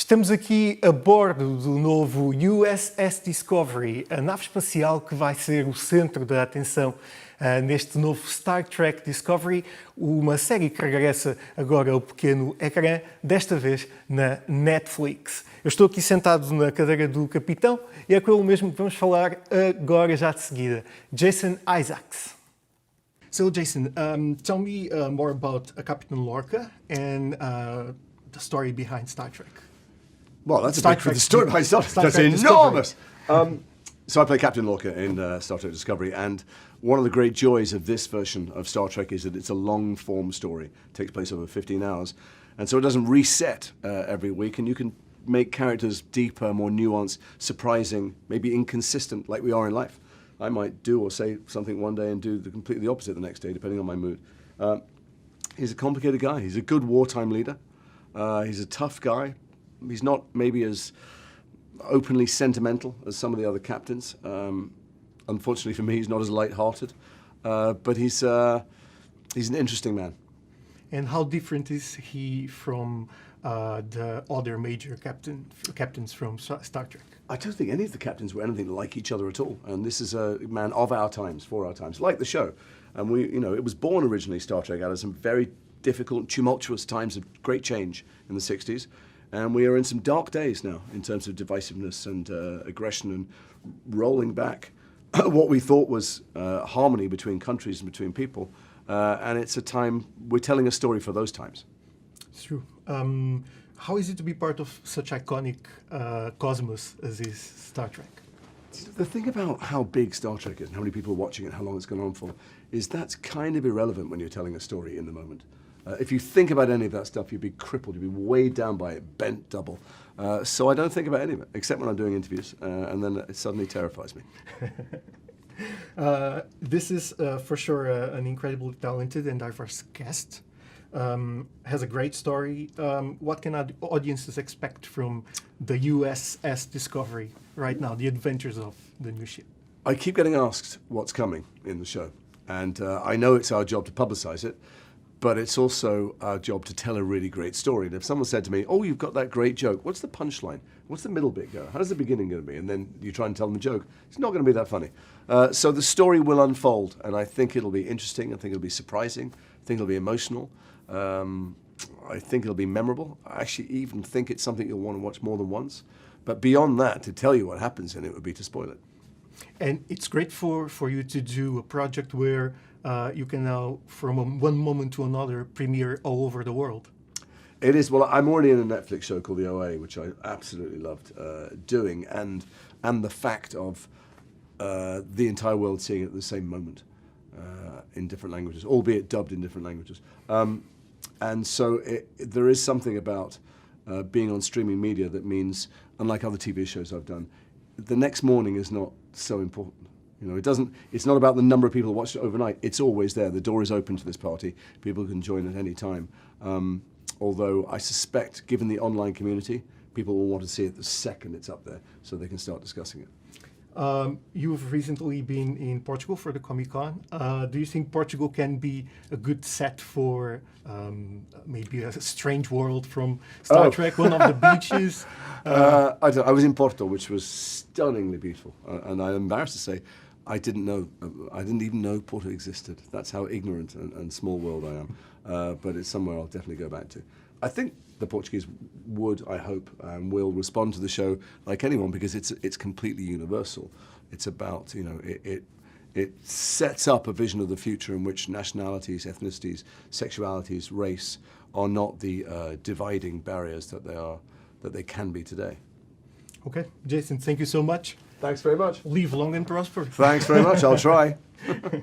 Estamos aqui a bordo do novo USS Discovery, a nave espacial que vai ser o centro da atenção neste novo Star Trek Discovery, uma série que regressa agora ao pequeno ecrã, desta vez na Netflix. Eu estou aqui sentado na cadeira do capitão e é com ele mesmo que vamos falar agora já de seguida. Jason Isaacs. So Jason, tell me more about Captain Lorca and the story behind Star Trek. Well, that's a big for the story behind Star Trek. That's enormous. So I play Captain Lorca in Star Trek Discovery, and one of the great joys of this version of Star Trek is that it's a long-form story. It takes place over 15 hours, and so it doesn't reset every week, and you can make characters deeper, more nuanced, surprising, maybe inconsistent, like we are in life. I might do or say something one day and do completely the opposite the next day, depending on my mood. He's a complicated guy. He's a good wartime leader. He's a tough guy. He's not maybe as openly sentimental as some of the other captains. Unfortunately for me, he's not as light-hearted. But he's an interesting man. And how different is he from the other major captains from Star Trek? I don't think any of the captains were anything like each other at all. And this is a man of our times, for our times, like the show. And it was born originally, Star Trek, out of some very difficult, tumultuous times of great change in the 60s. And we are in some dark days now in terms of divisiveness and aggression and rolling back what we thought was harmony between countries and between people. And it's a time, we're telling a story for those times. It's true. How is it to be part of such iconic cosmos as is Star Trek? The thing about how big Star Trek is and how many people are watching it, how long it's gone on for, is that's kind of irrelevant when you're telling a story in the moment. If you think about any of that stuff, you'd be crippled, you'd be weighed down by it, bent double. So I don't think about any of it, except when I'm doing interviews, and then it suddenly terrifies me. This is for sure an incredibly talented and diverse cast. Has a great story. What can audiences expect from the USS Discovery right now, the adventures of the new ship? I keep getting asked what's coming in the show, and I know it's our job to publicize it, but it's also our job to tell a really great story. And if someone said to me, oh, you've got that great joke, what's the punchline? What's the middle bit go? How's the beginning going to be? And then you try and tell them the joke. It's not going to be that funny. So the story will unfold, and I think it'll be interesting. I think it'll be surprising. I think it'll be emotional. I think it'll be memorable. I actually even think it's something you'll want to watch more than once. But beyond that, to tell you what happens in it would be to spoil it. And it's great for you to do a project where you can now, from one moment to another, premiere all over the world. It is. Well, I'm already in a Netflix show called The OA, which I absolutely loved doing, and the fact of the entire world seeing it at the same moment in different languages, albeit dubbed in different languages. And so there is something about being on streaming media that means, unlike other TV shows I've done, the next morning is not so important. It's not about the number of people who watch it overnight. It's always there. The door is open to this party. People can join at any time. Although I suspect, given the online community, people will want to see it the second it's up there so they can start discussing it. You've recently been in Portugal for the Comic-Con. Do you think Portugal can be a good set for maybe a strange world from Star Trek, one of the beaches? I was in Porto, which was stunningly beautiful, and I'm embarrassed to say I didn't even know Porto existed. That's how ignorant and small world I am. But it's somewhere I'll definitely go back to. I think the Portuguese would, I hope, will respond to the show like anyone, because it's completely universal. It's about, it sets up a vision of the future in which nationalities, ethnicities, sexualities, race are not the dividing barriers that they can be today. Okay, Jason, thank you so much. Thanks very much. Live long and prosper. Thanks very much. I'll try.